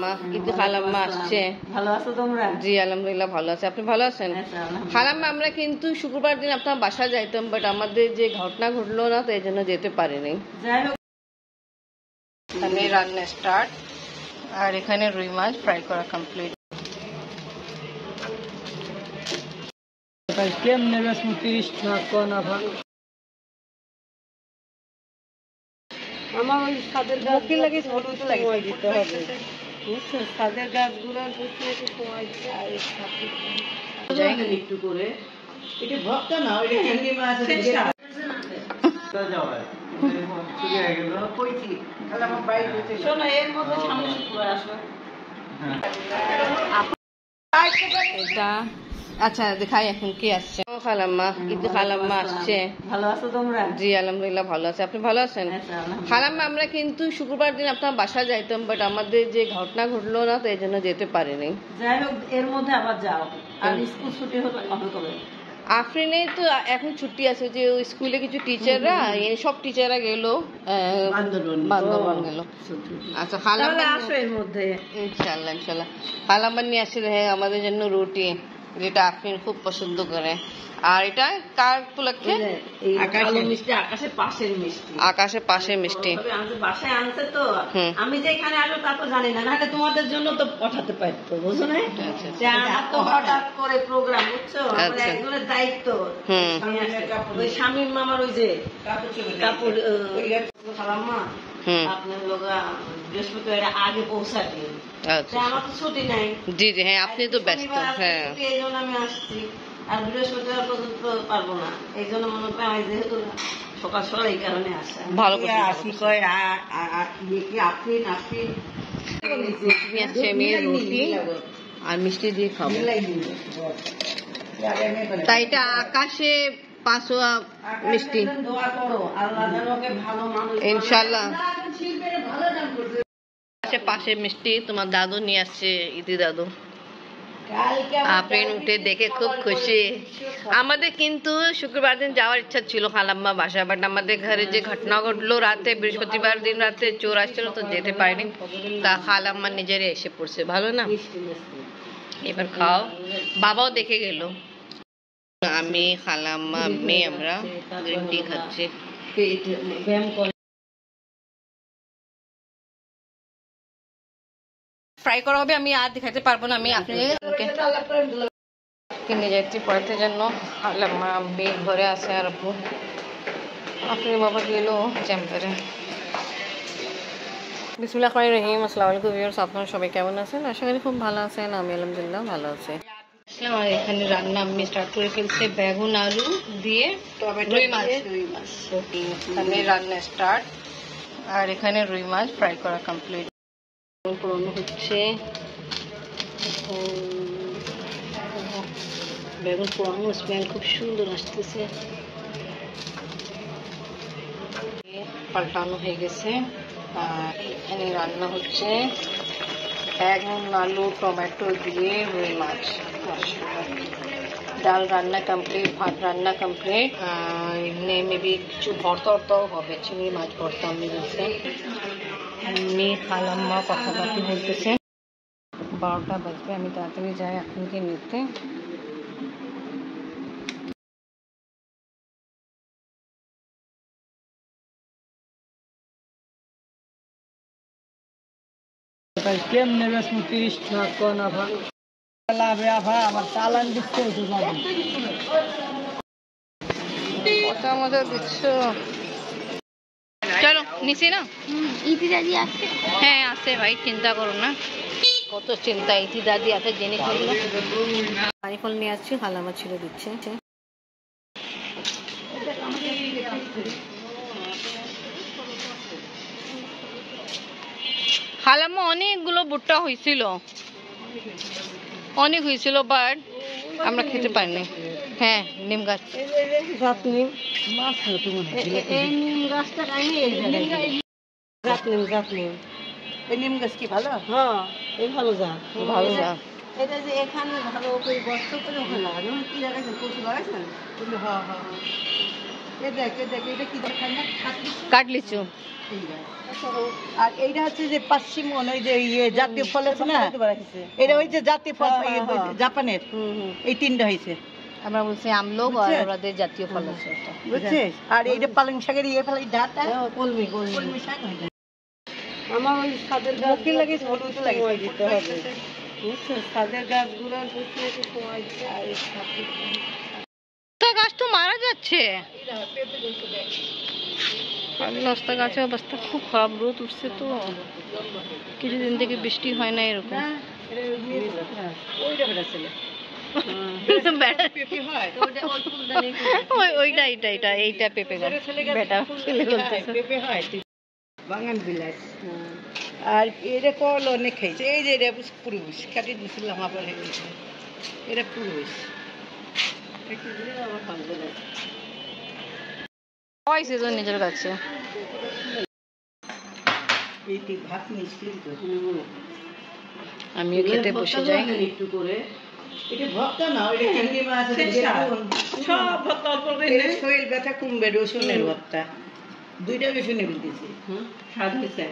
খালাম্মা, কিন্তু খালাম্মা আসছে। ভালো আছো তোমরা? জি আলহামদুলিল্লাহ ভালো আছে। আপনি ভালো আছেন? খালাম্মা, আমরা কিন্তু শুক্রবার দিন আপনার বাসা যাইতাম, বাট আমাদের যে ঘটনা ঘটলো না, তো এই জন্য যেতে পারিনি। এখানে রান্না স্টার্ট, আর এখানে রুই মাছ ফ্রাই করা কমপ্লিট। কেমনে বেসমু 30 টাকা কোন আবার আমার ওই সাদের গাছ লাগে হলুদ সময় দিতে হবে, বুঝছো? সাদের গাছগুলোর বুঝতে একটু সময় দিতে আর একটু করে এটা ভক্ত না ওই হ্যান্ডি মাছ আছে তা যাওয়া চুরি হয়ে গেল কইছি তাহলে আমার বাইরে হচ্ছে। শোনো এর মধ্যে সামনে শুক্রবার আসবে। এটা আচ্ছা দেখাই এখন কি আসছে। খালাম্মা, কিন্তু খালাম্মা আসছে। ভালো আছো তোমরা? জি আলহামদুলিল্লাহ ভালো আছে। আপনি ভালো আছেন? খালাম্মা, আমরা কিন্তু শুক্রবার দিন আপনার বাসা যাইতাম, বাট আমাদের যে ঘটনা ঘটলো না, তো এই জন্য যেতে পারিনি। যাই হোক এর মধ্যে আবার যাও। আর স্কুল ছুটি হবে কবে? আফরিনে তো এখন ছুটি আছে, যে স্কুলে কিছু টিচাররা সব টিচাররা গেল বান্দরবান গেল। আচ্ছা খালাম্মা আসো এর মধ্যে ইনশাআল্লাহ ইনশাআল্লাহ। খালাম্মা নিয়ে আসলে আমাদের জন্য রুটি, যেটা আফরিন খুব পছন্দ করে। আর এটা কার উপলক্ষে? আকাশের পাশের মিষ্টি। আকাশের পাশের মিষ্টি বাসায় আনছে তো, আমি যে এখানে আসবো তা তো জানি না, নাহলে তোমাদের জন্য তো পাঠাতে পারতো, বুঝো না? তো হঠাৎ করে প্রোগ্রাম, বুঝছো? একজনের দায়িত্ব। ওই শামীম মামার ওই যে কাপড় খালাম্মা আপনার লোক বৃহস্পতিবার আগে পৌঁছাতে, আমার তো ছুটি নাই। জি জি হ্যাঁ, আপনি তো ব্যস্ত। হ্যাঁ এই জন্য আমি আসছি, আর বৃহস্পতিবার পর্যন্ত পারবো না, এই জন্য মনে করি আমি যেহেতু সকাল সকাল এই কারণে আসা ভালো আসি কয় আপনি রুটি আর মিষ্টি দিয়ে খাবো। তাই এটা আকাশে পাঁচোয়া মিষ্টি ইনশাল্লাহ। পাশে মিষ্টি তোমার দাদু নিয়ে আসছে, ইতি দাদু। আফরিন উঠে দেখে খুব খুশি। আমাদের কিন্তু শুক্রবার দিন যাওয়ার ইচ্ছা ছিল খালাম্মা বাসা, বাট আমাদের ঘরে যে ঘটনা ঘটলো রাতে, বৃহস্পতিবার দিন রাতে চোর আসছিল, তো যেতে পারিনি। তা খালাম্মা নিজেরই এসে পড়ছে, ভালো না? এবার খাও। বাবাও দেখে গেল। আমি খালাম্মা মেয়ে আমরা গ্রিন টি খাচ্ছি। ফ্রাই করা হবে, আমি আর দেখাতে পারবো না। আমি আপনাকে কিনে যাচ্ছি পড়াতে জন্য। খালাম্মা মেয়ে ঘরে আছে, আর আপনার বাবা গেল চেম্বারে। বিসমিল্লাহির রহমানির রহিম। আসসালামু আলাইকুম ভিউয়ার্স, আপনারা সবাই কেমন আছেন? আশা করি খুব ভালো আছেন। আমি আলহামদুলিল্লাহ ভালো আছি। আর এখানে রান্না আমি স্টার্ট করে ফেলছি বেগুন আলু দিয়ে, রুই মাছ। এখানে রান্না স্টার্ট, আর এখানে রুই মাছ ফ্রাই করা কমপ্লিট। পোড়ানো হচ্ছে, বেগুন পোড়ানো স্মেল খুব সুন্দর আসতেছে। পাল্টানো হয়ে গেছে, আর এখানে রান্না হচ্ছে বেগুন আলু টমেটো দিয়ে রুই মাছ। ডাল রান্না কমপ্লিট, ভাত রান্না কমপ্লিট। এমনি মেবি কিছু ভর্তাও হবে, চিংড়ি মাছ ভর্তা আমি বলছে। আমি খালাম্মা কথাবার্তা বলতেছে। 12টা বাজবে, আমি তাড়াতাড়ি যাই এখনকে নিতে। কেমনে বেসমু 30 টাকা কোন আবার লাভে আভা আমার চালান দিচ্ছে ওইটু যাবে কত মজা দিচ্ছ। চলো নিচে না, ইতি দাদি আছে। হ্যাঁ আছে ভাই, চিন্তা করো না, কত চিন্তা। ইতি দাদি আছে জেনে করলো। পানি ফল নিয়ে আসছি, খালাম্মা ছিল দিচ্ছে। খালাম্মা অনেকগুলো ভুট্টা হয়েছিল, অনেক হয়েছিল, বাট আমরা খেতে পারিনি। হ্যাঁ নিম গাছ, নিম গাছটা নিম গাছ কি ভালো? হ্যাঁ এই ভালো যা, ভালো যা। এটা যে এখানে ভালো করে গর্ত করে ওখানে লাগানো কি লাগাইছেন? কচু লাগাইছেন? হ্যাঁ হ্যাঁ, এ দেখ এটা কি দেখায় না? কাটলিচু। আর এইটা হচ্ছে যে পশ্চিমবঙ্গ ওই যে ইয়ে জাতীয় ফল আছে না, এটা ওই যে জাতীয় ফল জাপানের, এই তিনটা হয়েছে। আমরা বলছি আমলোক আর ওদের জাতীয় ফল আছে এটা, বুঝছিস? আর এইটা পালং শাকের ইয়ে ফেলে ডাটা, কলমি শাক। আমার ওই সাদের গাছ লাগে, হলুদ লাগে দিতে হবে, বুঝছো? সাদের গাছগুলো গাছ তো মারা যাচ্ছে, লস্তা গাছের অবস্থা খুব খারাপ, রোদ উঠছে তো কিছুদিন থেকে বৃষ্টি হয় না এরকম। এইটা পেঁপে গাছ, বেটা ছেলে বলতেছে বাগান বিলাস। আর এটা করলো অনেক খাইছে, এই যে এটা পুরুষ কাটি দিয়েছিলাম, আবার এটা পুরুষ নিজের কাছে। আমিও খেতে বসে যাই। একটু করে এটা ভর্তা না, এটা চিংড়ি মাছ, সব ভর্তা অল্প করে শরীর ব্যথা কমবে। রসুনের ভর্তা, দুইটা রসুনের দিয়েছি, স্বাদ হয়েছে,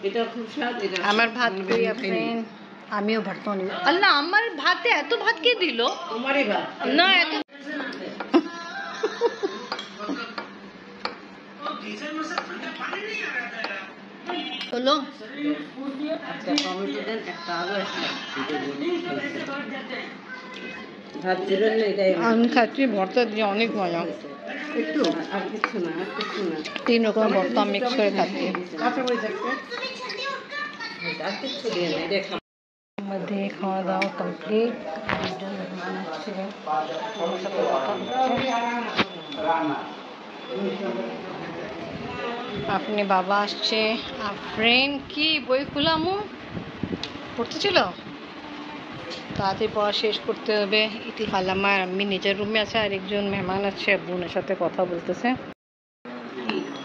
এটা খুব স্বাদ। এটা আমার ভাত কই আপনি? আমিও ভাত তো নিব। আল্লাহ, আমার ভাতে এত ভাত কে দিল? আমারই ভাত না, এত হলো। টমেটো দেন একটা, আরো ভাত দিলেন না, এটাই আমি খাচ্ছি ভর্তা দিয়ে, অনেক মজা। একটু আর কিছু না, আর কিছু না, 3 রকম ভর্তা মিক্স করে খাচ্ছি। কাঁচা মরিচ একটা, আর কিছু দিয়ে না, এটা মধ্যে খাওয়া দাওয়া কমপ্লিট। দুজন মেহমান আসছে, আমার সাথে কথা হচ্ছে। আপনি বাবা আসছে, ফ্রেন্ড কি বই খুলামু পড়তে ছিল, তাড়াতাড়ি পড়া শেষ করতে হবে। ইতি খালাম্মা আর আমি নিজের রুমে আছে, আর একজন মেহমান আছে, বোনের সাথে কথা বলতেছে।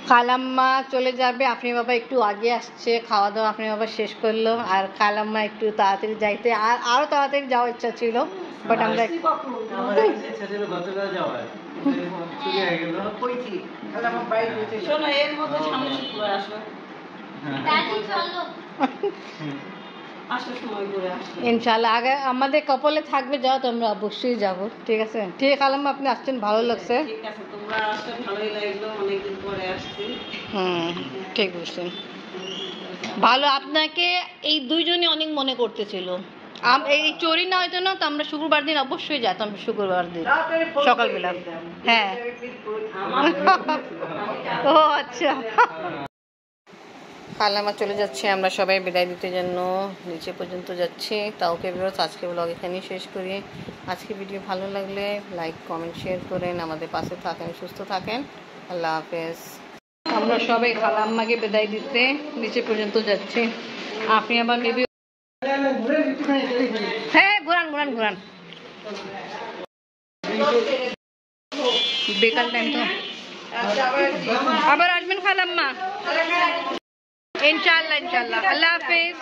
খালাম্মা চলে যাবে, আপনি বাবা একটু আগে আসছে, খাওয়া দাওয়া আপনি বাবা শেষ করলো, আর খালাম্মা একটু তাড়াতাড়ি যাইতে, আর আরো তাড়াতাড়ি যাওয়ার ইচ্ছা ছিল, বাট আমরা ইনশাল্লাহ আগে আমাদের কপালে থাকবে যাও, তো আমরা অবশ্যই যাবো। ঠিক আছে, ঠিক খালাম্মা, আপনি আসছেন, ভালো লাগছে। ঠিক বুঝছেন, ভালো। আপনাকে এই দুইজনই অনেক মনে করতেছিল। এই চোরি না হয়তো না, তো আমরা শুক্রবার দিন অবশ্যই যেতাম, শুক্রবার দিন সকালবেলা। হ্যাঁ, ও আচ্ছা। খালাম্মা চলে যাচ্ছে, আমরা সবাই বিদায় দিতে জন্য নিচে পর্যন্ত যাচ্ছি। তাও ভিউয়ার্স, আজকে ব্লগ এখানেই শেষ করি। আজকে ভিডিও ভালো লাগলে লাইক, কমেন্ট, শেয়ার করেন, আমাদের পাশে থাকেন, সুস্থ থাকেন। আল্লাহ হাফেজ। আমরা সবাই খালাম্মাকে বিদায় দিতে নিচে পর্যন্ত যাচ্ছি। আপনি আবার মেবি, হ্যাঁ ঘুরান ঘুরান ঘুরান, বেকার টাইম তো। আবার আসবেন খালাম্মা, ইনশাআল্লাহ ইনশাআল্লাহ। আল্লাহ হাফেজ।